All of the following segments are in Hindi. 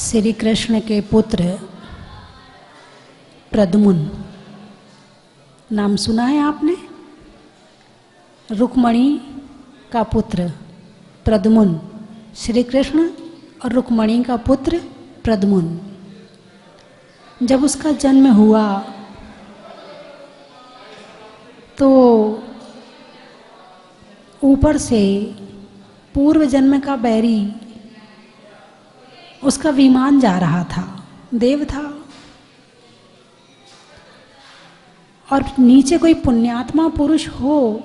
श्री कृष्ण के पुत्र प्रद्युम्न, नाम सुना है आपने? रुक्मणी का पुत्र प्रद्युम्न, श्री कृष्ण और रुक्मणी का पुत्र प्रद्युम्न। जब उसका जन्म हुआ तो ऊपर से पूर्व जन्म का बैरी उसका विमान जा रहा था, देव था, और नीचे कोई पुण्यात्मा पुरुष हो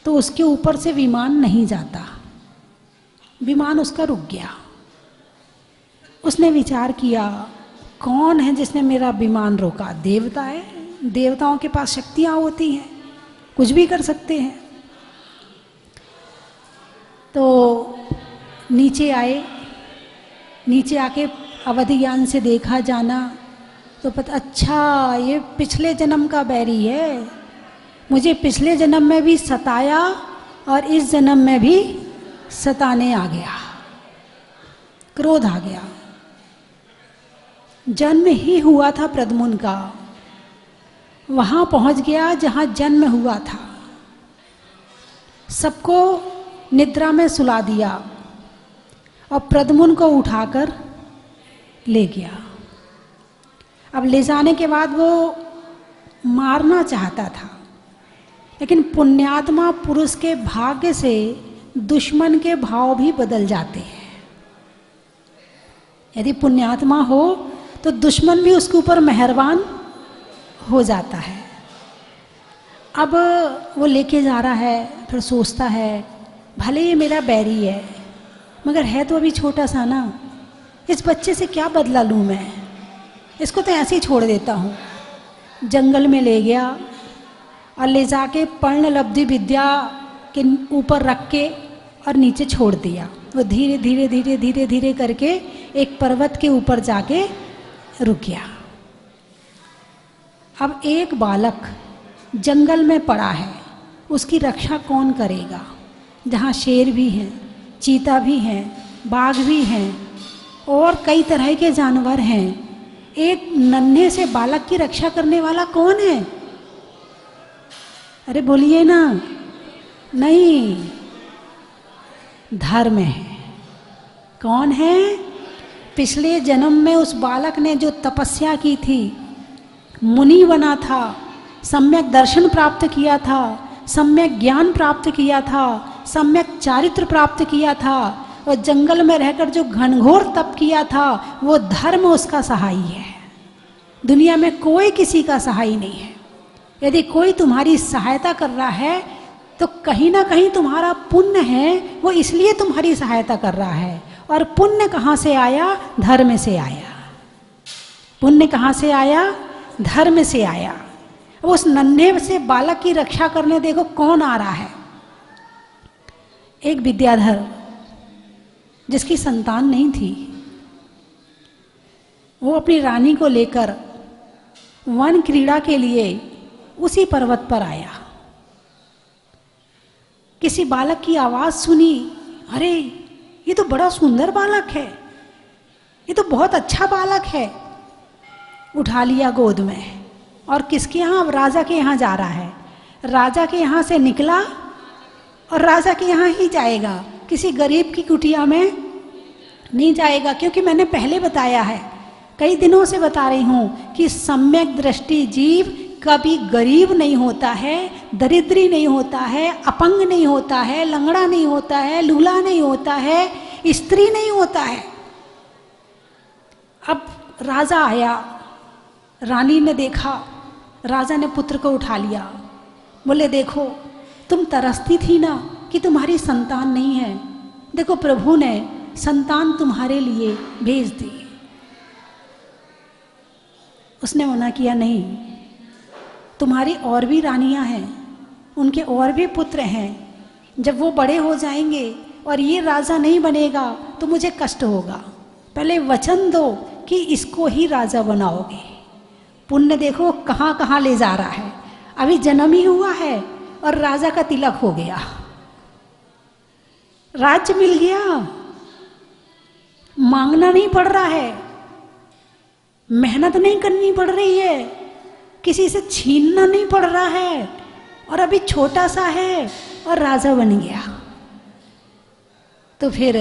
तो उसके ऊपर से विमान नहीं जाता। विमान उसका रुक गया। उसने विचार किया, कौन है जिसने मेरा विमान रोका? देवता है। देवताओं के पास शक्तियां होती हैं, कुछ भी कर सकते हैं। तो नीचे आए, नीचे आके अवधि ज्ञान से देखा जाना तो पता, अच्छा ये पिछले जन्म का बैरी है, मुझे पिछले जन्म में भी सताया और इस जन्म में भी सताने आ गया। क्रोध आ गया। जन्म ही हुआ था प्रद्युम्न का, वहां पहुंच गया जहां जन्म हुआ था। सबको निद्रा में सुला दिया और प्रद्युम्न को उठाकर ले गया। अब ले जाने के बाद वो मारना चाहता था, लेकिन पुण्यात्मा पुरुष के भाग्य से दुश्मन के भाव भी बदल जाते हैं। यदि पुण्यात्मा हो तो दुश्मन भी उसके ऊपर मेहरबान हो जाता है। अब वो लेके जा रहा है, फिर सोचता है भले ये मेरा बैरी है मगर है तो अभी छोटा सा ना, इस बच्चे से क्या बदला लूँ मैं, इसको तो ऐसे ही छोड़ देता हूँ। जंगल में ले गया और ले जाके पर्ण लब्धि विद्या के ऊपर रख के और नीचे छोड़ दिया। वो धीरे धीरे धीरे धीरे धीरे करके एक पर्वत के ऊपर जाके रुक गया। अब एक बालक जंगल में पड़ा है, उसकी रक्षा कौन करेगा? जहाँ शेर भी हैं, चीता भी हैं, बाघ भी हैं और कई तरह के जानवर हैं, एक नन्हे से बालक की रक्षा करने वाला कौन है? अरे बोलिए ना। नहीं, धर्म है। कौन है? पिछले जन्म में उस बालक ने जो तपस्या की थी, मुनि बना था, सम्यक दर्शन प्राप्त किया था, सम्यक ज्ञान प्राप्त किया था, सम्यक चारित्र प्राप्त किया था, और जंगल में रहकर जो घनघोर तप किया था, वो धर्म उसका सहाई है। दुनिया में कोई किसी का सहाई नहीं है। यदि कोई तुम्हारी सहायता कर रहा है तो कहीं ना कहीं तुम्हारा पुण्य है, वो इसलिए तुम्हारी सहायता कर रहा है। और पुण्य कहाँ से आया? धर्म से आया। पुण्य कहाँ से आया? धर्म से आया। अब उस नन्हे से बालक की रक्षा करने देखो कौन आ रहा है। एक विद्याधर जिसकी संतान नहीं थी, वो अपनी रानी को लेकर वन क्रीड़ा के लिए उसी पर्वत पर आया। किसी बालक की आवाज सुनी, अरे ये तो बड़ा सुंदर बालक है, ये तो बहुत अच्छा बालक है। उठा लिया गोद में और किसके यहाँ? अब राजा के यहाँ जा रहा है। राजा के यहाँ से निकला और राजा के यहाँ ही जाएगा, किसी गरीब की कुटिया में नहीं जाएगा। क्योंकि मैंने पहले बताया है, कई दिनों से बता रही हूँ कि सम्यक दृष्टि जीव कभी गरीब नहीं होता है, दरिद्री नहीं होता है, अपंग नहीं होता है, लंगड़ा नहीं होता है, लूला नहीं होता है, स्त्री नहीं होता है। अब राजा आया, रानी ने देखा, राजा ने पुत्र को उठा लिया। बोले देखो, तुम तरसती थी ना कि तुम्हारी संतान नहीं है, देखो प्रभु ने संतान तुम्हारे लिए भेज दी। उसने मना किया, नहीं, तुम्हारी और भी रानियां हैं, उनके और भी पुत्र हैं, जब वो बड़े हो जाएंगे और ये राजा नहीं बनेगा तो मुझे कष्ट होगा। पहले वचन दो कि इसको ही राजा बनाओगे। पुण्य देखो कहाँ कहाँ ले जा रहा है। अभी जन्म ही हुआ है और राजा का तिलक हो गया, राज्य मिल गया। मांगना नहीं पड़ रहा है, मेहनत नहीं करनी पड़ रही है, किसी से छीनना नहीं पड़ रहा है, और अभी छोटा सा है और राजा बन गया। तो फिर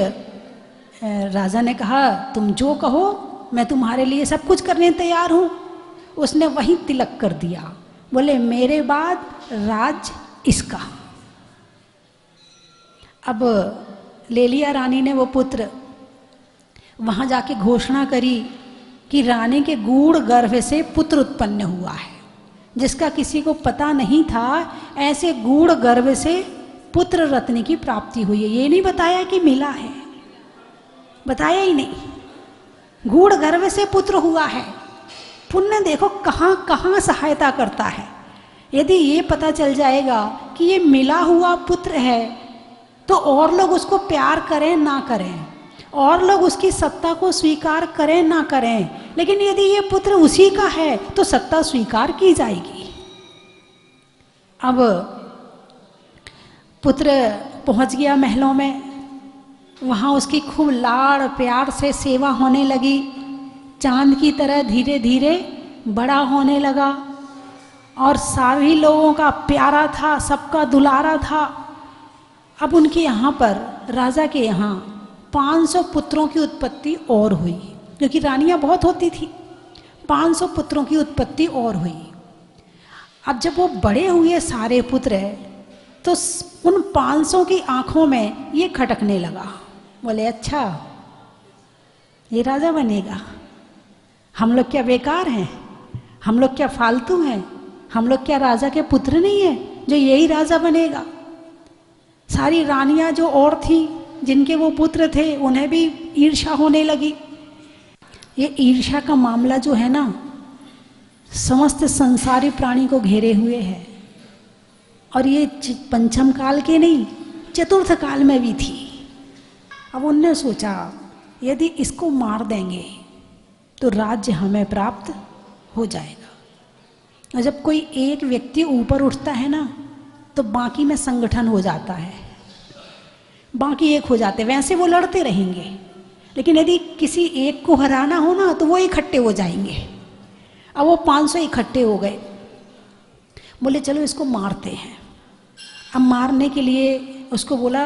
राजा ने कहा तुम जो कहो मैं तुम्हारे लिए सब कुछ करने तैयार हूँ। उसने वहीं तिलक कर दिया, बोले मेरे बाद राज इसका। अब ले लिया रानी ने वो पुत्र। वहाँ जाके घोषणा करी कि रानी के गूढ़ गर्भ से पुत्र उत्पन्न हुआ है, जिसका किसी को पता नहीं था। ऐसे गूढ़ गर्भ से पुत्र रत्न की प्राप्ति हुई है। ये नहीं बताया कि मिला है, बताया ही नहीं। गूढ़ गर्भ से पुत्र हुआ है। पुण्य देखो कहाँ कहाँ सहायता करता है। यदि ये पता चल जाएगा कि ये मिला हुआ पुत्र है तो और लोग उसको प्यार करें ना करें, और लोग उसकी सत्ता को स्वीकार करें ना करें, लेकिन यदि ये पुत्र उसी का है तो सत्ता स्वीकार की जाएगी। अब पुत्र पहुंच गया महलों में, वहाँ उसकी खूब लाड़ प्यार से सेवा होने लगी। चांद की तरह धीरे धीरे बड़ा होने लगा और सभी लोगों का प्यारा था, सबका दुलारा था। अब उनके यहाँ पर, राजा के यहाँ 500 पुत्रों की उत्पत्ति और हुई, क्योंकि रानियाँ बहुत होती थी। 500 पुत्रों की उत्पत्ति और हुई। अब जब वो बड़े हुए सारे पुत्र तो उन 500 की आंखों में ये खटकने लगा। बोले अच्छा ये राजा बनेगा, हम लोग क्या बेकार हैं, हम लोग क्या फालतू हैं, हम लोग क्या राजा के पुत्र नहीं हैं जो यही राजा बनेगा। सारी रानियां जो और थी जिनके वो पुत्र थे उन्हें भी ईर्ष्या होने लगी। ये ईर्ष्या का मामला जो है ना समस्त संसारी प्राणी को घेरे हुए है, और ये पंचम काल के नहीं चतुर्थ काल में भी थी। अब उनने सोचा यदि इसको मार देंगे तो राज्य हमें प्राप्त हो जाएगा। और जब कोई एक व्यक्ति ऊपर उठता है ना तो बाकी में संगठन हो जाता है, बाकी एक हो जाते। वैसे वो लड़ते रहेंगे, लेकिन यदि किसी एक को हराना हो ना तो वो इकट्ठे हो जाएंगे। अब वो 500 इकट्ठे हो गए। बोले चलो इसको मारते हैं। अब मारने के लिए उसको बोला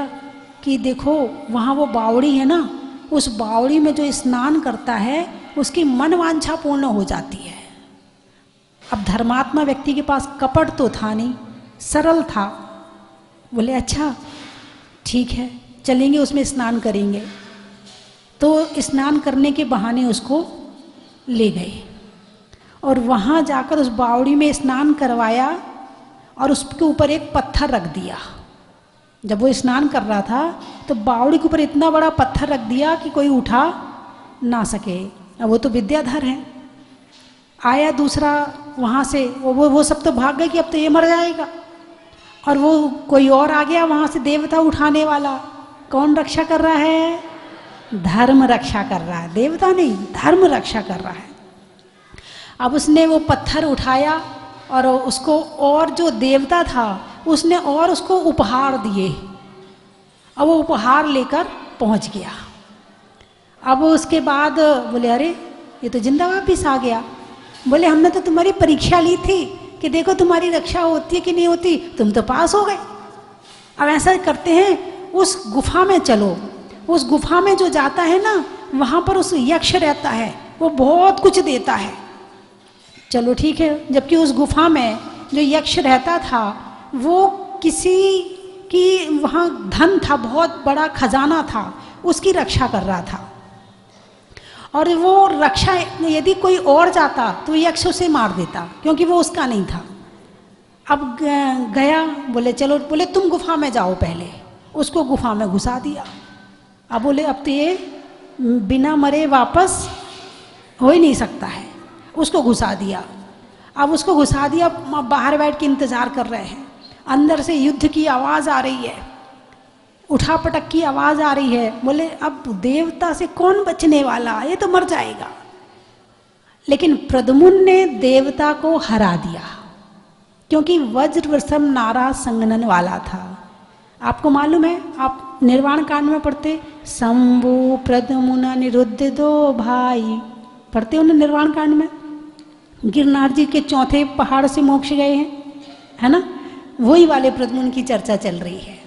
कि देखो वहाँ वो बावड़ी है ना, उस बावड़ी में जो स्नान करता है उसकी मन वांछा पूर्ण हो जाती है। अब धर्मात्मा व्यक्ति के पास कपट तो था नहीं, सरल था। बोले अच्छा ठीक है चलेंगे, उसमें स्नान करेंगे। तो स्नान करने के बहाने उसको ले गए और वहाँ जाकर उस बावड़ी में स्नान करवाया और उसके ऊपर एक पत्थर रख दिया। जब वो स्नान कर रहा था तो बावड़ी के ऊपर इतना बड़ा पत्थर रख दिया कि कोई उठा ना सके। अब वो तो विद्याधर है। आया दूसरा वहाँ से, वो सब तो भाग गए कि अब तो ये मर जाएगा। और वो कोई और आ गया वहाँ से, देवता उठाने वाला। कौन रक्षा कर रहा है? धर्म रक्षा कर रहा है, देवता नहीं, धर्म रक्षा कर रहा है। अब उसने वो पत्थर उठाया और उसको, और जो देवता था उसने और उसको उपहार दिए। अब वो उपहार लेकर पहुंच गया। अब उसके बाद बोले अरे ये तो जिंदा वापिस आ गया। बोले हमने तो तुम्हारी परीक्षा ली थी कि देखो तुम्हारी रक्षा होती है कि नहीं होती, तुम तो पास हो गए। अब ऐसा करते हैं उस गुफा में चलो। उस गुफा में जो जाता है ना वहाँ पर उस यक्ष रहता है, वो बहुत कुछ देता है। चलो ठीक है। जबकि उस गुफा में जो यक्ष रहता था वो किसी की वहाँ धन था, बहुत बड़ा खजाना था, उसकी रक्षा कर रहा था। और वो रक्षा यदि कोई और जाता तो यक्ष उसे मार देता क्योंकि वो उसका नहीं था। अब गया, बोले चलो, बोले तुम गुफा में जाओ पहले। उसको गुफा में घुसा दिया। अब बोले अब तो ये बिना मरे वापस हो ही नहीं सकता है। उसको घुसा दिया। अब उसको घुसा दिया, बाहर बैठ के इंतज़ार कर रहे हैं। अंदर से युद्ध की आवाज़ आ रही है, उठा पटक की आवाज़ आ रही है। बोले अब देवता से कौन बचने वाला, ये तो मर जाएगा। लेकिन प्रद्युम्न ने देवता को हरा दिया क्योंकि वज्र वृषम नारा संगनन वाला था। आपको मालूम है, आप निर्वाण कांड में पढ़ते, शंभु प्रद्युम्न अनिरुद्ध दो भाई, पढ़ते हो ना निर्वाण कांड में। गिरनार जी के चौथे पहाड़ से मोक्ष गए हैं, है ना, वही वाले प्रद्युम्न की चर्चा चल रही है।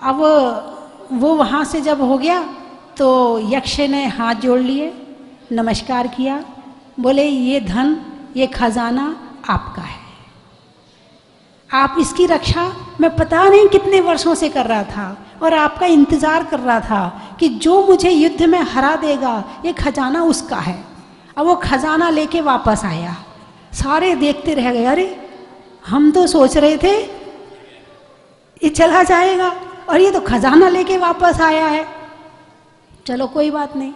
अब वो वहाँ से जब हो गया तो यक्ष ने हाथ जोड़ लिए, नमस्कार किया, बोले ये धन, ये खजाना आपका है, आप इसकी रक्षा मैं पता नहीं कितने वर्षों से कर रहा था और आपका इंतज़ार कर रहा था कि जो मुझे युद्ध में हरा देगा ये खजाना उसका है। अब वो खजाना लेके वापस आया, सारे देखते रह गए, अरे हम तो सोच रहे थे ये चला जाएगा और ये तो खजाना लेके वापस आया है। चलो कोई बात नहीं,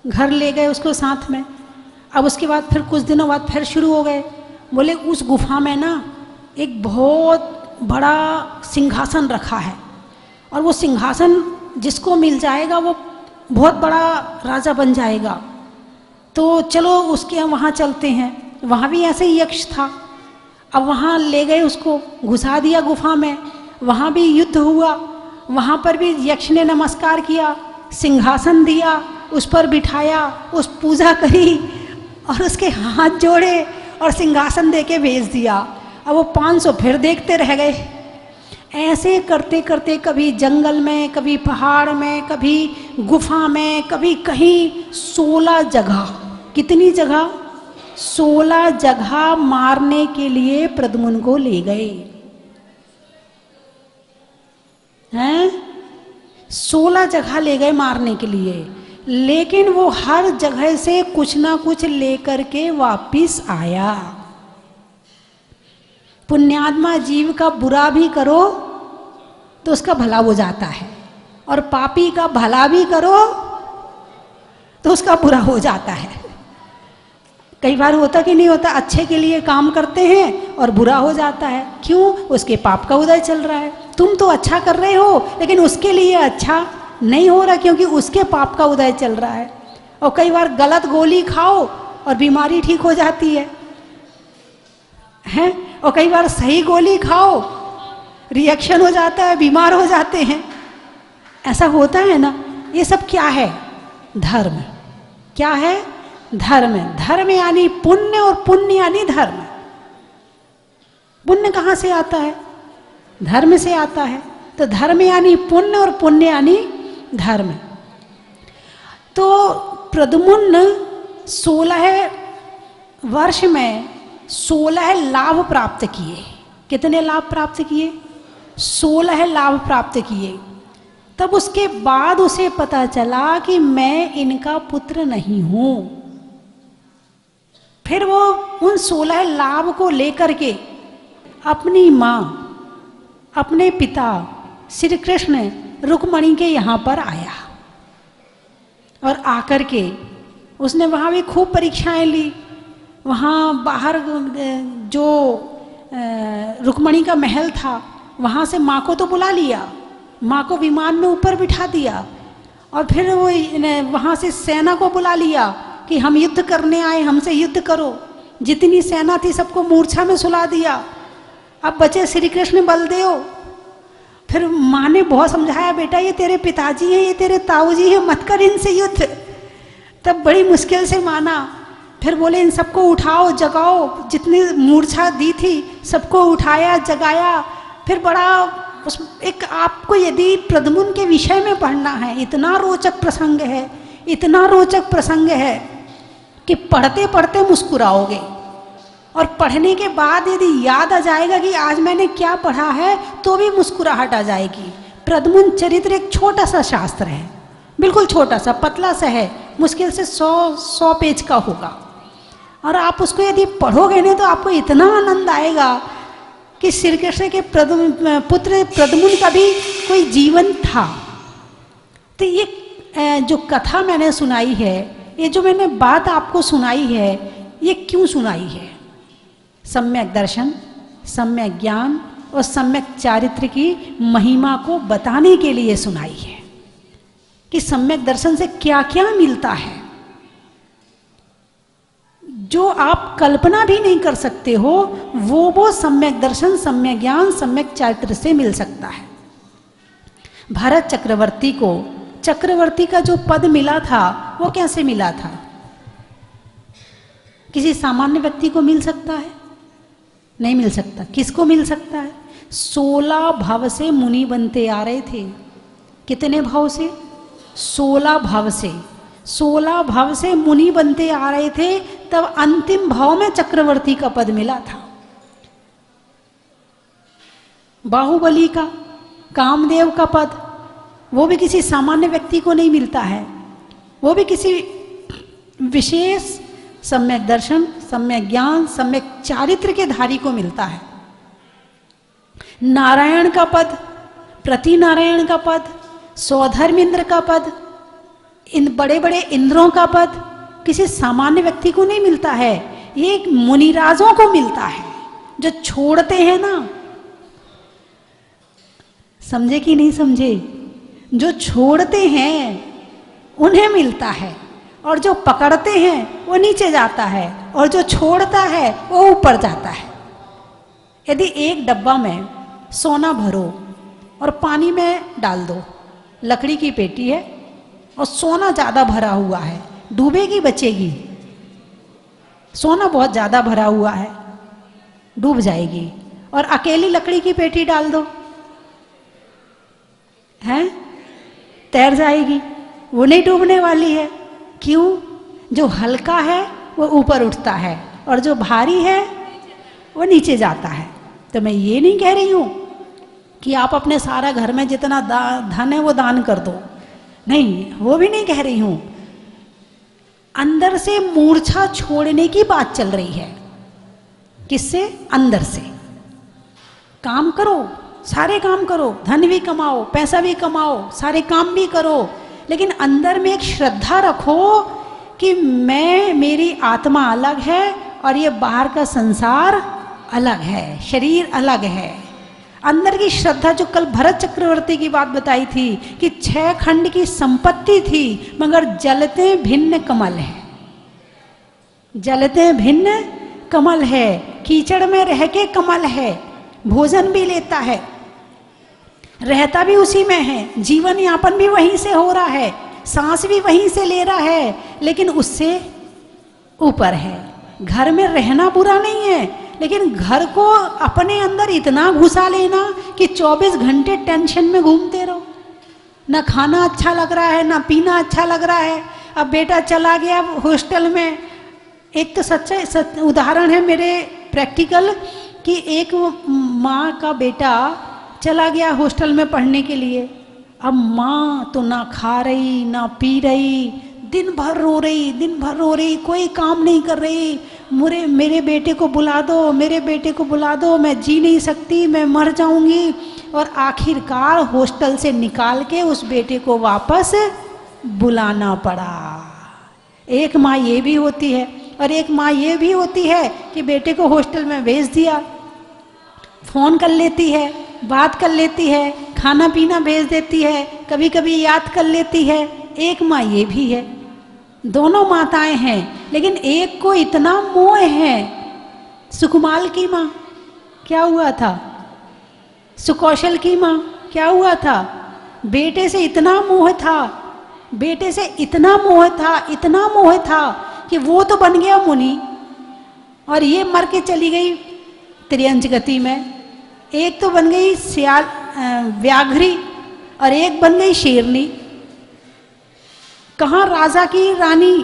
घर ले गए उसको साथ में। अब उसके बाद फिर कुछ दिनों बाद फिर शुरू हो गए, बोले उस गुफा में ना एक बहुत बड़ा सिंहासन रखा है और वो सिंहासन जिसको मिल जाएगा वो बहुत बड़ा राजा बन जाएगा, तो चलो उसके वहाँ चलते हैं। वहाँ भी ऐसे ही यक्ष था। अब वहाँ ले गए उसको, घुसा दिया गुफा में, वहाँ भी युद्ध हुआ, वहाँ पर भी यक्ष ने नमस्कार किया, सिंहासन दिया, उस पर बिठाया, उस पूजा करी और उसके हाथ जोड़े और सिंहासन दे के भेज दिया। अब वो 500 फिर देखते रह गए। ऐसे करते करते कभी जंगल में, कभी पहाड़ में, कभी गुफा में, कभी कहीं 16 जगह, कितनी जगह, 16 जगह मारने के लिए प्रद्युम्न को ले गए हैं। 16 जगह ले गए मारने के लिए, लेकिन वो हर जगह से कुछ ना कुछ लेकर के वापिस आया। पुण्यात्मा जीव का बुरा भी करो तो उसका भला हो जाता है, और पापी का भला भी करो तो उसका बुरा हो जाता है। कई बार होता कि नहीं होता, अच्छे के लिए काम करते हैं और बुरा हो जाता है। क्यों? उसके पाप का उदय चल रहा है। तुम तो अच्छा कर रहे हो लेकिन उसके लिए अच्छा नहीं हो रहा, क्योंकि उसके पाप का उदय चल रहा है। और कई बार गलत गोली खाओ और बीमारी ठीक हो जाती है, हैं? और कई बार सही गोली खाओ, रिएक्शन हो जाता है, बीमार हो जाते हैं। ऐसा होता है ना। ये सब क्या है? धर्म। क्या है? धर्म। धर्म यानी पुण्य, और पुण्य यानी धर्म। पुण्य कहाँ से आता है? धर्म से आता है। तो धर्म यानी पुण्य और पुण्य यानी धर्म। तो प्रद्युम्न 16 वर्ष में 16 लाभ प्राप्त किए। कितने लाभ प्राप्त किए? 16 लाभ प्राप्त किए। तब उसके बाद उसे पता चला कि मैं इनका पुत्र नहीं हूं। फिर वो उन 16 लाभ को लेकर के अपनी मां, अपने पिता श्री कृष्ण रुक्मणी के यहाँ पर आया, और आकर के उसने वहाँ भी खूब परीक्षाएं ली। वहाँ बाहर जो रुक्मणी का महल था वहाँ से माँ को तो बुला लिया, माँ को विमान में ऊपर बिठा दिया, और फिर वो वहाँ से सेना को बुला लिया कि हम युद्ध करने आए, हमसे युद्ध करो। जितनी सेना थी सबको मूर्छा में सुला दिया। अब बचे श्री कृष्ण बलदेव। फिर माँ ने बहुत समझाया, बेटा ये तेरे पिताजी हैं, ये तेरे ताऊजी हैं, मत कर इनसे युद्ध। तब बड़ी मुश्किल से माना। फिर बोले इन सबको उठाओ, जगाओ। जितनी मूर्छा दी थी सबको उठाया, जगाया। फिर बड़ा एक आपको यदि प्रद्युम्न के विषय में पढ़ना है, इतना रोचक प्रसंग है, इतना रोचक प्रसंग है कि पढ़ते पढ़ते मुस्कुराओगे, और पढ़ने के बाद यदि याद आ जाएगा कि आज मैंने क्या पढ़ा है तो भी मुस्कुराहट आ जाएगी। प्रद्युम्न चरित्र एक छोटा सा शास्त्र है, बिल्कुल छोटा सा, पतला सा है, मुश्किल से 100 पेज का होगा, और आप उसको यदि पढ़ोगे नहीं तो आपको इतना आनंद आएगा कि श्री कृष्ण के पुत्र प्रद्युम्न का भी कोई जीवन था। तो ये जो कथा मैंने सुनाई है, ये जो मैंने बात आपको सुनाई है, ये क्यों सुनाई है? सम्यक दर्शन, सम्यक ज्ञान और सम्यक चारित्र की महिमा को बताने के लिए सुनाई है कि सम्यक दर्शन से क्या क्या मिलता है, जो आप कल्पना भी नहीं कर सकते हो, वो सम्यक दर्शन, सम्यक ज्ञान, सम्यक चारित्र से मिल सकता है। भरत चक्रवर्ती को चक्रवर्ती का जो पद मिला था वो कैसे मिला था? किसी सामान्य व्यक्ति को मिल सकता है? नहीं मिल सकता। किसको मिल सकता है? 16 भाव से मुनि बनते आ रहे थे। कितने भाव से? 16 भाव से। 16 भाव से मुनि बनते आ रहे थे, तब अंतिम भाव में चक्रवर्ती का पद मिला था। बाहुबली का, कामदेव का पद, वो भी किसी सामान्य व्यक्ति को नहीं मिलता है, वो भी किसी विशेष सम्यक दर्शन, सम्यक ज्ञान, सम्यक चारित्र के धारी को मिलता है। नारायण का पद, प्रति नारायण का पद, सौधर्मेंद्र का पद, इन बड़े बड़े इंद्रों का पद किसी सामान्य व्यक्ति को नहीं मिलता है, ये मुनिराजों को मिलता है जो छोड़ते हैं ना। समझे कि नहीं समझे? जो छोड़ते हैं उन्हें मिलता है, और जो पकड़ते हैं वो नीचे जाता है, और जो छोड़ता है वो ऊपर जाता है। यदि एक डब्बा में सोना भरो और पानी में डाल दो, लकड़ी की पेटी है और सोना ज़्यादा भरा हुआ है, डूबेगी बचेगी? सोना बहुत ज़्यादा भरा हुआ है, डूब जाएगी। और अकेली लकड़ी की पेटी डाल दो, हैं, तैर जाएगी, वो नहीं डूबने वाली है। क्यों? जो हल्का है वो ऊपर उठता है और जो भारी है वो नीचे जाता है। तो मैं ये नहीं कह रही हूँ कि आप अपने सारा घर में जितना धन है वो दान कर दो, नहीं, वो भी नहीं कह रही हूँ। अंदर से मूर्छा छोड़ने की बात चल रही है। किससे? अंदर से। काम करो, सारे काम करो, धन भी कमाओ, पैसा भी कमाओ, सारे काम भी करो, लेकिन अंदर में एक श्रद्धा रखो कि मैं, मेरी आत्मा अलग है और ये बाहर का संसार अलग है, शरीर अलग है। अंदर की श्रद्धा, जो कल भरत चक्रवर्ती की बात बताई थी कि 6 खंड की संपत्ति थी मगर जलते भिन्न कमल है, जलते भिन्न कमल है, कीचड़ में रह के कमल है, भोजन भी लेता है, रहता भी उसी में है, जीवन यापन भी वहीं से हो रहा है, सांस भी वहीं से ले रहा है, लेकिन उससे ऊपर है। घर में रहना बुरा नहीं है, लेकिन घर को अपने अंदर इतना घुसा लेना कि 24 घंटे टेंशन में घूमते रहो। ना खाना अच्छा लग रहा है, ना पीना अच्छा लग रहा है। अब बेटा चला गया हॉस्टल में, एक तो सच्चा उदाहरण है मेरे प्रैक्टिकल कि एक माँ का बेटा चला गया हॉस्टल में पढ़ने के लिए। अब माँ तो ना खा रही ना पी रही, दिन भर रो रही, दिन भर रो रही, कोई काम नहीं कर रही। मेरे बेटे को बुला दो, मेरे बेटे को बुला दो, मैं जी नहीं सकती, मैं मर जाऊंगी। और आखिरकार हॉस्टल से निकाल के उस बेटे को वापस बुलाना पड़ा। एक माँ ये भी होती है, और एक माँ ये भी होती है कि बेटे को हॉस्टल में भेज दिया, फ़ोन कर लेती है, बात कर लेती है, खाना पीना भेज देती है, कभी कभी याद कर लेती है। एक माँ ये भी है, दोनों माताएं हैं, लेकिन एक को इतना मोह है। सुकुमाल की माँ क्या हुआ था? सुकौशल की माँ क्या हुआ था? बेटे से इतना मोह था, बेटे से इतना मोह था, इतना मोह था कि वो तो बन गया मुनि और ये मर के चली गई त्रियंच गति में। एक तो बन गई व्याघ्री और एक बन गई शेरनी। कहाँ राजा की रानी,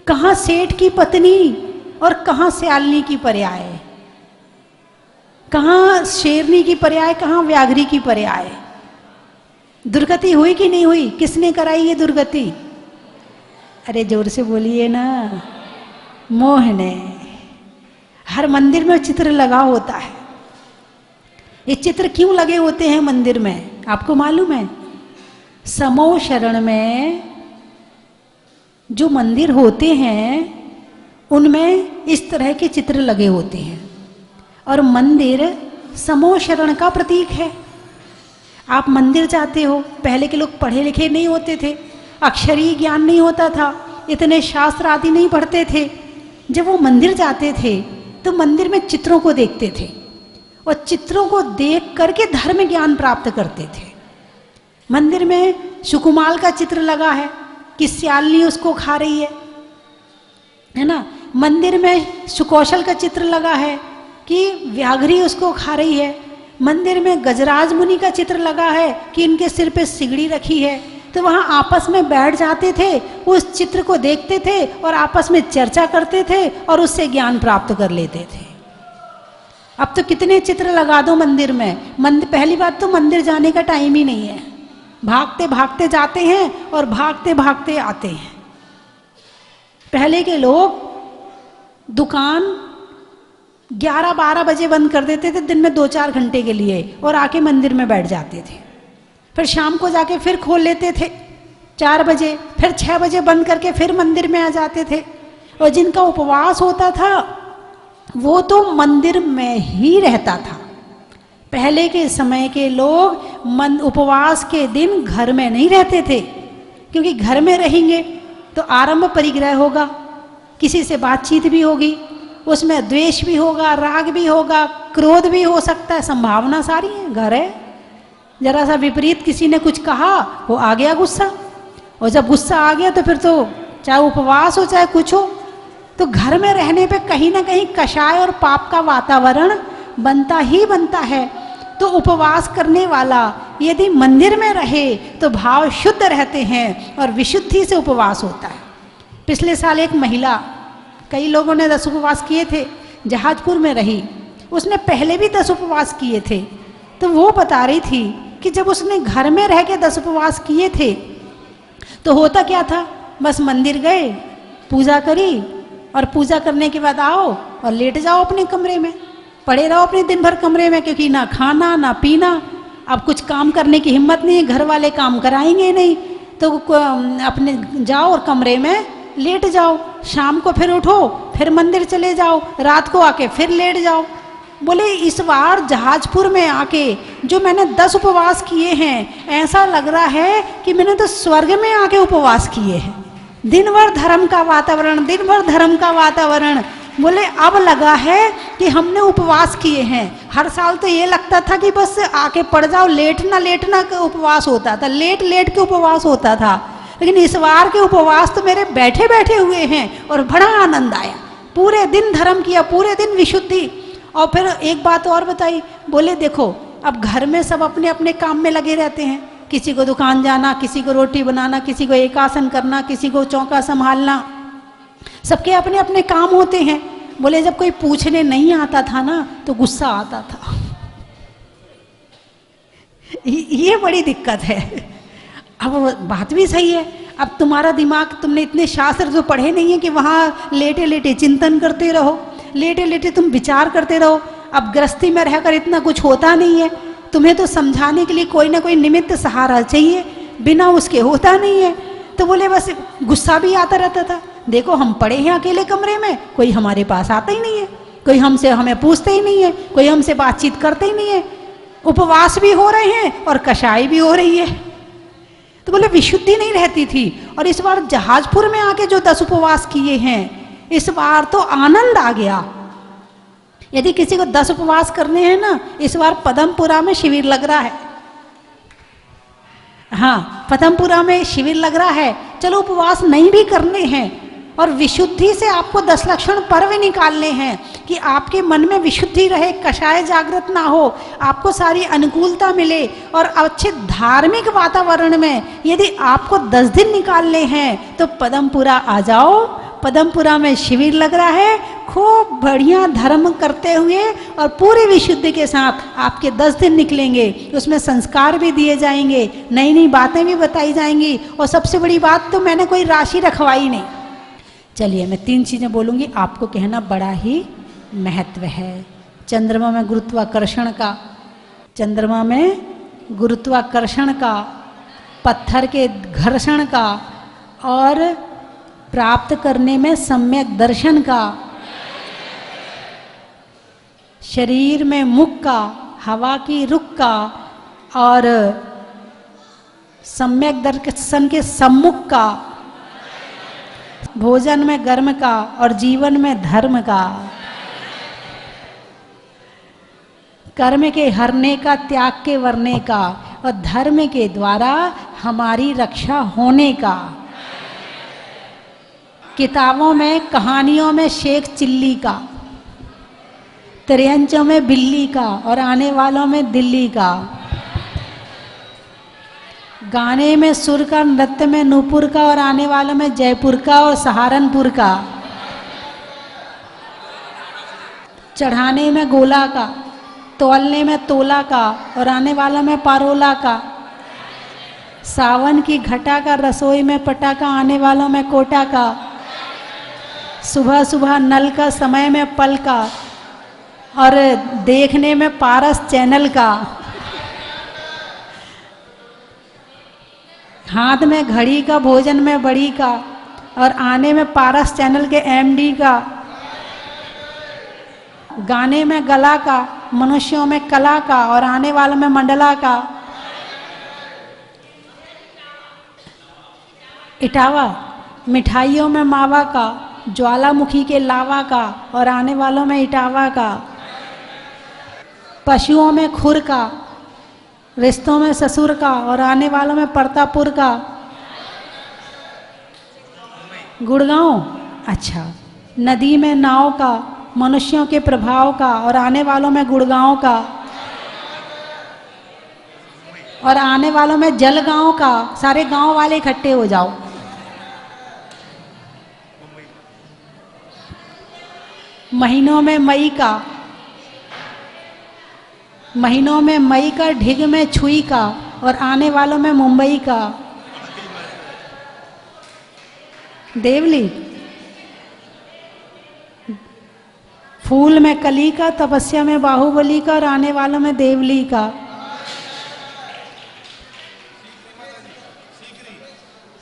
कहाँ सेठ की पत्नी और कहाँ स्यालनी की पर्याय, कहाँ शेरनी की पर्याय, कहाँ व्याघ्री की पर्याय। दुर्गति हुई कि नहीं हुई? किसने कराई ये दुर्गति? अरे जोर से बोलिए ना। मोह ने। हर मंदिर में चित्र लगा होता है। ये चित्र क्यों लगे होते हैं मंदिर में, आपको मालूम है? समो शरण में जो मंदिर होते हैं उनमें इस तरह के चित्र लगे होते हैं, और मंदिर समो शरण का प्रतीक है। आप मंदिर जाते हो, पहले के लोग पढ़े लिखे नहीं होते थे, अक्षरी ज्ञान नहीं होता था, इतने शास्त्र आदि नहीं पढ़ते थे। जब वो मंदिर जाते थे तो मंदिर में चित्रों को देखते थे और चित्रों को देख करके धर्म ज्ञान प्राप्त करते थे। मंदिर में सुकुमाल का चित्र लगा है कि श्यालिनी उसको खा रही है ना। मंदिर में सुकौशल का चित्र लगा है कि व्याघ्री उसको खा रही है। मंदिर में गजराज मुनि का चित्र लगा है कि इनके सिर पे सिगड़ी रखी है। तो वहाँ आपस में बैठ जाते थे, उस चित्र को देखते थे और आपस में चर्चा करते थे और उससे ज्ञान प्राप्त कर लेते थे। अब तो कितने चित्र लगा दो मंदिर में। पहली बात तो मंदिर जाने का टाइम ही नहीं है, भागते भागते जाते हैं और भागते भागते आते हैं। पहले के लोग दुकान 11-12 बजे बंद कर देते थे दिन में 2-4 घंटे के लिए और आके मंदिर में बैठ जाते थे। फिर शाम को जाके फिर खोल लेते थे 4 बजे, फिर 6 बजे बंद करके फिर मंदिर में आ जाते थे। और जिनका उपवास होता था वो तो मंदिर में ही रहता था। पहले के समय के लोग उपवास के दिन घर में नहीं रहते थे, क्योंकि घर में रहेंगे तो आरंभ परिग्रह होगा, किसी से बातचीत भी होगी, उसमें द्वेष भी होगा, राग भी होगा, क्रोध भी हो सकता है, संभावना सारी है। घर है, जरा सा विपरीत किसी ने कुछ कहा वो आ गया गुस्सा, और जब गुस्सा आ गया तो फिर तो चाहे उपवास हो चाहे कुछ हो, तो घर में रहने पे कहीं ना कहीं कषाय और पाप का वातावरण बनता ही बनता है। तो उपवास करने वाला यदि मंदिर में रहे तो भाव शुद्ध रहते हैं और विशुद्धि से उपवास होता है। पिछले साल एक महिला, कई लोगों ने 10 उपवास किए थे, जहाजपुर में रही, उसने पहले भी 10 उपवास किए थे। तो वो बता रही थी कि जब उसने घर में रह के 10 उपवास किए थे तो होता क्या था, बस मंदिर गए, पूजा करी और पूजा करने के बाद आओ और लेट जाओ अपने कमरे में, पड़े रहो अपने दिन भर कमरे में, क्योंकि ना खाना ना पीना, अब कुछ काम करने की हिम्मत नहीं है, घर वाले काम कराएंगे नहीं, तो अपने जाओ और कमरे में लेट जाओ। शाम को फिर उठो, फिर मंदिर चले जाओ, रात को आके फिर लेट जाओ। बोले इस बार जहाजपुर में आके जो मैंने 10 उपवास किए हैं, ऐसा लग रहा है कि मैंने तो स्वर्ग में आके उपवास किए हैं। दिन भर धर्म का वातावरण, दिन भर धर्म का वातावरण। बोले अब लगा है कि हमने उपवास किए हैं। हर साल तो ये लगता था कि बस आके पड़ जाओ, लेटना का उपवास होता था, लेट के उपवास होता था, लेकिन इस बार के उपवास तो मेरे बैठे बैठे हुए हैं और बड़ा आनंद आया। पूरे दिन धर्म किया, पूरे दिन विशुद्धि। और फिर एक बात और बताई, बोले देखो अब घर में सब अपने अपने काम में लगे रहते हैं, किसी को दुकान जाना, किसी को रोटी बनाना, किसी को एकासन करना, किसी को चौका संभालना, सबके अपने अपने काम होते हैं। बोले जब कोई पूछने नहीं आता था ना तो गुस्सा आता था। ये बड़ी दिक्कत है। अब बात भी सही है, अब तुम्हारा दिमाग, तुमने इतने शास्त्र जो पढ़े नहीं है कि वहाँ लेटे लेटे चिंतन करते रहो, लेटे लेटे तुम विचार करते रहो। अब गृहस्थी में रहकर इतना कुछ होता नहीं है, तुम्हें तो समझाने के लिए कोई ना कोई निमित्त सहारा चाहिए, बिना उसके होता नहीं है। तो बोले बस गुस्सा भी आता रहता था, देखो हम पड़े हैं अकेले कमरे में, कोई हमारे पास आता ही नहीं है, कोई हमें पूछते ही नहीं है, कोई हमसे बातचीत करते ही नहीं है, उपवास भी हो रहे हैं और कषाय भी हो रही है। तो बोले विशुद्धि नहीं रहती थी। और इस बार जहाजपुर में आके जो 10 उपवास किए हैं, इस बार तो आनंद आ गया। यदि किसी को 10 उपवास करने हैं ना, इस बार पदमपुरा में शिविर लग रहा है। हाँ, पदमपुरा में शिविर लग रहा है। चलो उपवास नहीं भी करने हैं और विशुद्धि से आपको 10 लक्षण पर्व निकालने हैं कि आपके मन में विशुद्धि रहे, कषाय जागृत ना हो, आपको सारी अनुकूलता मिले और अच्छे धार्मिक वातावरण में यदि आपको 10 दिन निकालने हैं तो पदमपुरा आ जाओ। पदमपुरा में शिविर लग रहा है, खूब बढ़िया धर्म करते हुए और पूरी विशुद्धि के साथ आपके 10 दिन निकलेंगे। उसमें संस्कार भी दिए जाएंगे, नई नई बातें भी बताई जाएंगी, और सबसे बड़ी बात तो मैंने कोई राशि रखवाई नहीं। चलिए मैं 3 चीज़ें बोलूँगी, आपको कहना बड़ा ही महत्व है। चंद्रमा में गुरुत्वाकर्षण का, चंद्रमा में गुरुत्वाकर्षण का, पत्थर के घर्षण का, और प्राप्त करने में सम्यक दर्शन का, शरीर में मुख का, हवा की रुख का, और सम्यक दर्शन के सम्मुख का, भोजन में गर्म का और जीवन में धर्म का, कर्म के हरने का, त्याग के वरने का, और धर्म के द्वारा हमारी रक्षा होने का। किताबों में, कहानियों में शेख चिल्ली का, त्रियंचों में बिल्ली का और आने वालों में दिल्ली का। गाने में सुर का, नृत्य में नूपुर का और आने वालों में जयपुर का और सहारनपुर का। चढ़ाने में गोला का, तौलने में तोला का और आने वालों में पारोला का। सावन की घटा का, रसोई में पटा का, आने वालों में कोटा का। सुबह सुबह नल का, समय में पल का और देखने में पारस चैनल का। हाथ में घड़ी का, भोजन में बड़ी का और आने में पारस चैनल के एमडी का। गाने में गला का, मनुष्यों में कला का और आने वालों में मंडला का। इटावा, मिठाइयों में मावा का, ज्वालामुखी के लावा का और आने वालों में इटावा का। पशुओं में खुर का, रिश्तों में ससुर का और आने वालों में परतापुर का। गुड़गांव, अच्छा। नदी में नाव का, मनुष्यों के प्रभाव का और आने वालों में गुड़गांव का। और आने वालों में जलगांव का। सारे गांव वाले इकट्ठे हो जाओ। महीनों में मई का, महीनों में मई का, ढिग में छुई का और आने वालों में मुंबई का। देवली, फूल में कली का, तपस्या में बाहुबली का और आने वालों में देवली का।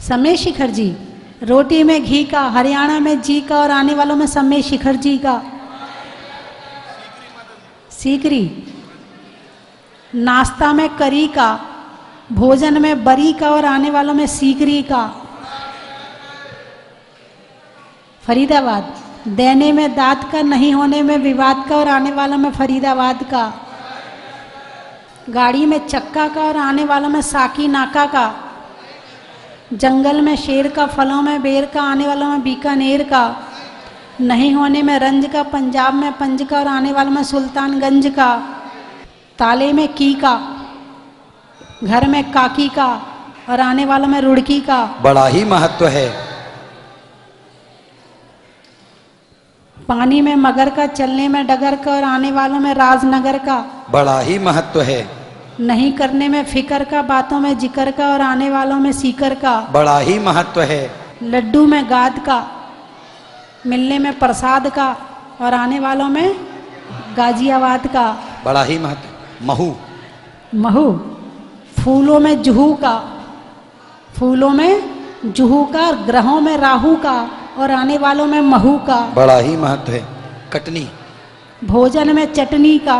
समय शिखर जी, रोटी में घी का, हरियाणा में जी का और आने वालों में समय शिखर जी का। सीकरी, नाश्ता में करी का, भोजन में बरी का और आने वालों में सीकरी का। फरीदाबाद, देने में दांत का, नहीं होने में विवाद का और आने वालों में फरीदाबाद का। गाड़ी में चक्का का और आने वालों में साकी नाका का। जंगल में शेर का, फलों में बेर का, आने वालों में बीकानेर का। नहीं होने में रंज का, पंजाब में पंज का और आने वालों में सुल्तानगंज का। ताले में की का, घर में काकी का और आने वालों में रुड़की का। बड़ा ही महत्व है। पानी में मगर का, चलने में डगर का और आने वालों में राजनगर का। बड़ा ही महत्व है। नहीं करने में फिकर का, बातों में जिक्र का और आने वालों में सीकर का। बड़ा ही महत्व है। लड्डू में गाद का, मिलने में प्रसाद का और आने वालों में गाजियाबाद का। बड़ा ही महत्व। महू, महू, फूलों में जुहू का, फूलों में जुहू का, ग्रहों में राहु का और आने वालों में महू का। बड़ा ही महत्व है। कटनी, भोजन में चटनी का,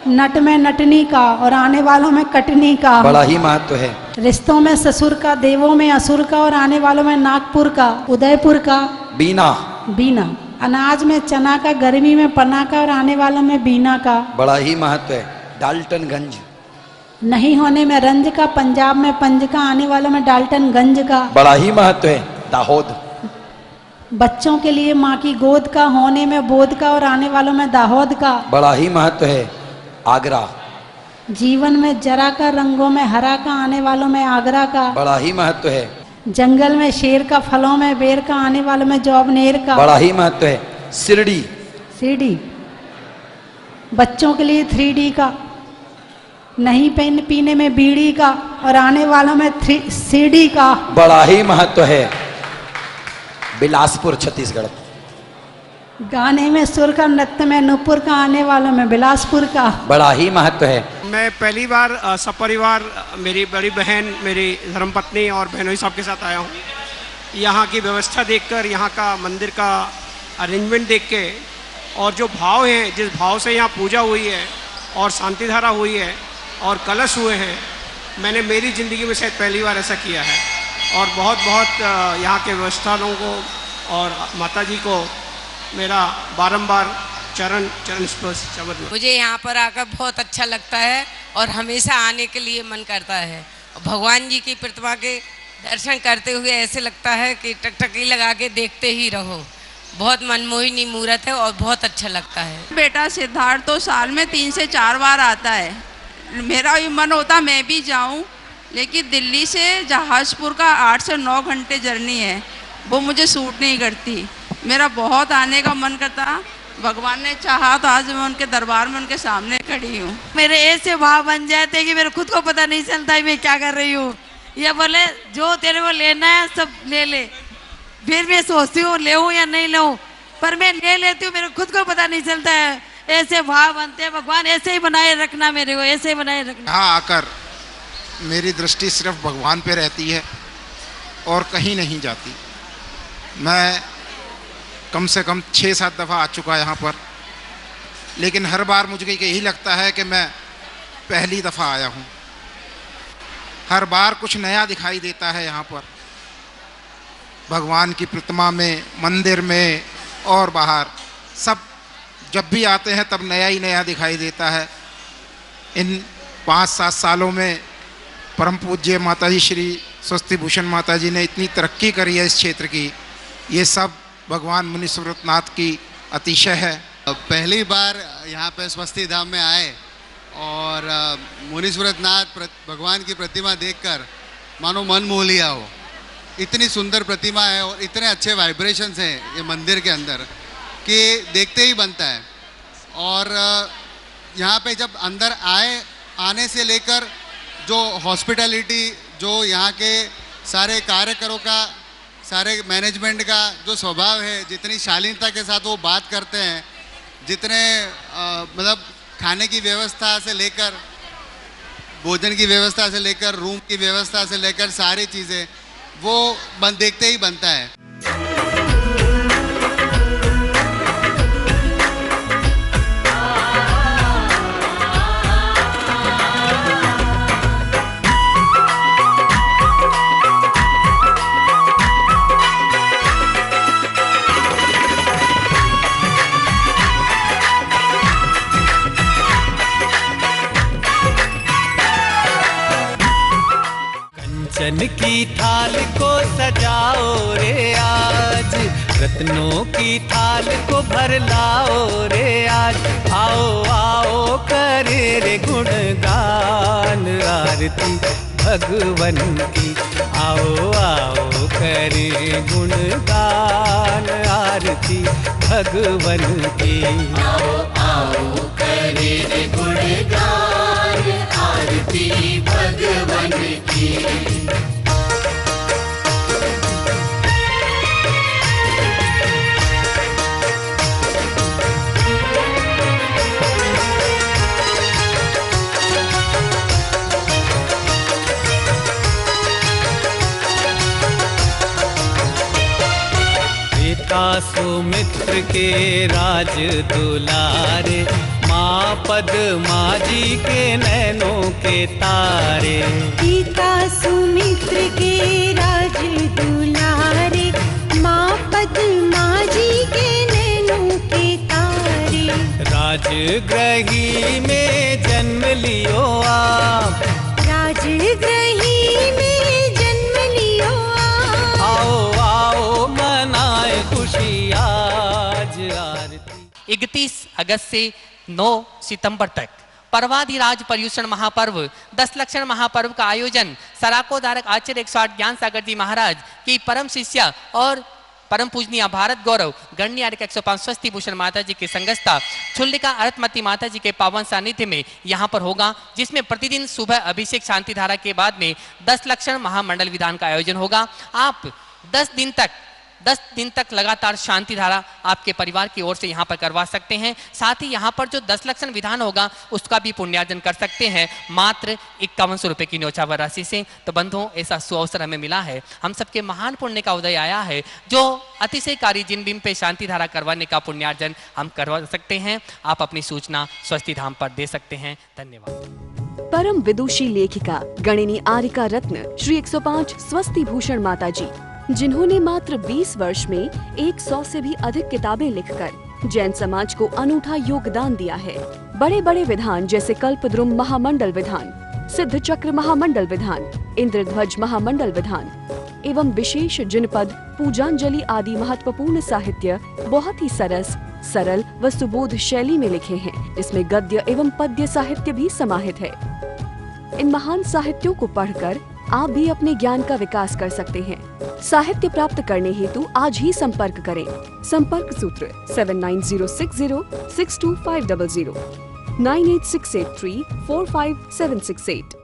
नट में नटनी का और आने वालों में कटनी का। बड़ा ही महत्व है। रिश्तों में ससुर का, देवों में असुर का और आने वालों में नागपुर का। उदयपुर का, बीना, बीना। अनाज में चना का, गर्मी में पना का और आने वालों में बीना का। बड़ा ही महत्व है। डाल्टनगंज, नहीं होने में रंज का, पंजाब में पंज का, आने वालों में डाल्टनगंज का। बड़ा ही महत्व है। दाहोद, बच्चों के लिए माँ की गोद का, होने में बोध का और आने वालों में दाहोद का। बड़ा ही महत्व है। आगरा, जीवन में जरा का, रंगों में हरा का, आने वालों में आगरा का। बड़ा ही महत्व है। जंगल में शेर का, फलों में बेर का, आने वालों में जौबनेर का। बड़ा ही महत्व है। शिरडी, सीडी, बच्चों के लिए 3D का, नहीं पीने में बीड़ी का और आने वालों में CD का। बड़ा ही महत्व है। बिलासपुर, छत्तीसगढ़, गाने में सुर का, नृत्य में नूपुर का, आने वालों में बिलासपुर का। बड़ा ही महत्व है। मैं पहली बार सपरिवार, मेरी बड़ी बहन, मेरी धर्मपत्नी और बहनोई साहब के साथ आया हूँ। यहाँ की व्यवस्था देखकर, यहाँ का मंदिर का अरेंजमेंट देख के और जो भाव हैं, जिस भाव से यहाँ पूजा हुई है और शांति धारा हुई है और कलश हुए हैं, मैंने मेरी ज़िंदगी में शायद पहली बार ऐसा किया है। और बहुत बहुत यहाँ के व्यवस्थाओं को और माता जी को मेरा बारंबार चरण स्पर्श शब्द। मुझे यहाँ पर आकर बहुत अच्छा लगता है और हमेशा आने के लिए मन करता है। भगवान जी की प्रतिमा के दर्शन करते हुए ऐसे लगता है कि टकटकी लगा के देखते ही रहो। बहुत मनमोहिनी मूर्त है और बहुत अच्छा लगता है। बेटा सिद्धार्थ तो साल में 3 से 4 बार आता है। मेरा भी मन होता मैं भी जाऊं, लेकिन दिल्ली से जहाजपुर का 8 से 9 घंटे जर्नी है, वो मुझे सूट नहीं करती। मेरा बहुत आने का मन करता, भगवान ने चाहा तो आज मैं उनके दरबार में उनके सामने खड़ी हूँ। मेरे ऐसे भाव बन जाते हैं कि मेरे खुद को पता नहीं चलता है मैं क्या कर रही हूँ। ये बोले जो तेरे को लेना है सब ले ले, फिर मैं सोचती हूँ ले या नहीं लूँ, पर मैं ले लेती हूँ, मेरे खुद को पता नहीं चलता है। ऐसे भाव बनते हैं। भगवान ऐसे ही बनाए रखना, मेरे को ऐसे ही बनाए रखना। यहाँ आकर मेरी दृष्टि सिर्फ भगवान पे रहती है और कहीं नहीं जाती। मैं कम से कम 6-7 दफ़ा आ चुका यहाँ पर, लेकिन हर बार मुझे यही लगता है कि मैं पहली दफ़ा आया हूँ। हर बार कुछ नया दिखाई देता है यहाँ पर, भगवान की प्रतिमा में, मंदिर में और बाहर सब। जब भी आते हैं तब नया ही नया दिखाई देता है। इन 5-7 सालों में परम पूज्य माता जी श्री स्वस्ति भूषण माता जी ने इतनी तरक्की करी है इस क्षेत्र की, ये सब भगवान मुनीश्वरनाथ की अतिशय है। पहली बार यहाँ पे स्वस्ति धाम में आए और मुनीश्वरनाथ भगवान की प्रतिमा देखकर मानो मन मोह लिया हो। इतनी सुंदर प्रतिमा है और इतने अच्छे वाइब्रेशंस हैं ये मंदिर के अंदर कि देखते ही बनता है। और यहाँ पे जब अंदर आने से लेकर जो हॉस्पिटैलिटी, जो यहाँ के सारे कार्यकरों का, सारे मैनेजमेंट का जो स्वभाव है, जितनी शालीनता के साथ वो बात करते हैं, जितने मतलब खाने की व्यवस्था से लेकर, भोजन की व्यवस्था से लेकर, रूम की व्यवस्था से लेकर सारी चीज़ें वो देखते ही बनता है। कंचन की थाल को सजाओ रे आज, रत्नों की थाल को भर लाओ रे आज। आओ आओ करे रे गुणगान आरती भगवन की। आओ आओ करे गुणगान आरती भगवन की। आओ आओ करे रे गुणगान आरती भगवन की। सुमित्र के राज दुलारे, माँ पद्मा जी के नैनों के तारे। पिता सुमित्र के राज दुलारे, माँ पद्मा जी के नैनों के तारे। राजगृही में जन्म लियो आप, राजगृही में जन्म लियो आप। आओ आओ मनाए खुशी आज आरती। 31 अगस्त से 9 सितंबर तक पर्वाधिराज पर्युषण महापर्व 10 लक्षण महापर्व का आयोजन सराकोधारक आचार्य 108 ज्ञान सागर जी महाराज की परम शिष्या और परम पूजनीय भारत गौरव गण्य 105 स्वस्ति भूषण माता जी की संगस्था छुल्लिका अरतमती माता जी के पावन सानिध्य में यहाँ पर होगा, जिसमें प्रतिदिन सुबह अभिषेक शांति धारा के बाद में 10 लक्षण महामंडल विधान का आयोजन होगा। आप 10 दिन तक लगातार शांति धारा आपके परिवार की ओर से यहाँ पर करवा सकते हैं। साथ ही यहाँ पर जो 10 लक्षण विधान होगा उसका भी पुण्यार्जन कर सकते हैं मात्र 5100 रुपये की न्योछावर राशि से। तो बंधुओं, ऐसा सुअवसर हमें मिला है, हम सबके महान पुण्य का उदय आया है, जो अतिशयकारी जिन बिंब पे शांति धारा करवाने का पुण्यार्जन हम करवा सकते हैं। आप अपनी सूचना स्वस्ति धाम पर दे सकते हैं। धन्यवाद। परम विदुषी लेखिका गणिनी आरिका रत्न श्री 105 स्वस्ति भूषण माता जी, जिन्होंने मात्र 20 वर्ष में 100 से भी अधिक किताबें लिखकर जैन समाज को अनूठा योगदान दिया है। बड़े बड़े विधान जैसे कल्पद्रुम महामंडल विधान, सिद्ध चक्र महामंडल विधान, इंद्रध्वज महामंडल विधान एवं विशेष जिनपद, पूजांजलि आदि महत्वपूर्ण साहित्य बहुत ही सरल व सुबोध शैली में लिखे हैं, जिसमें गद्य एवं पद्य साहित्य भी समाहित है। इन महान साहित्यों को पढ़कर आप भी अपने ज्ञान का विकास कर सकते हैं। साहित्य प्राप्त करने हेतु आज ही संपर्क करें। संपर्क सूत्र 7906062500 98683 45768।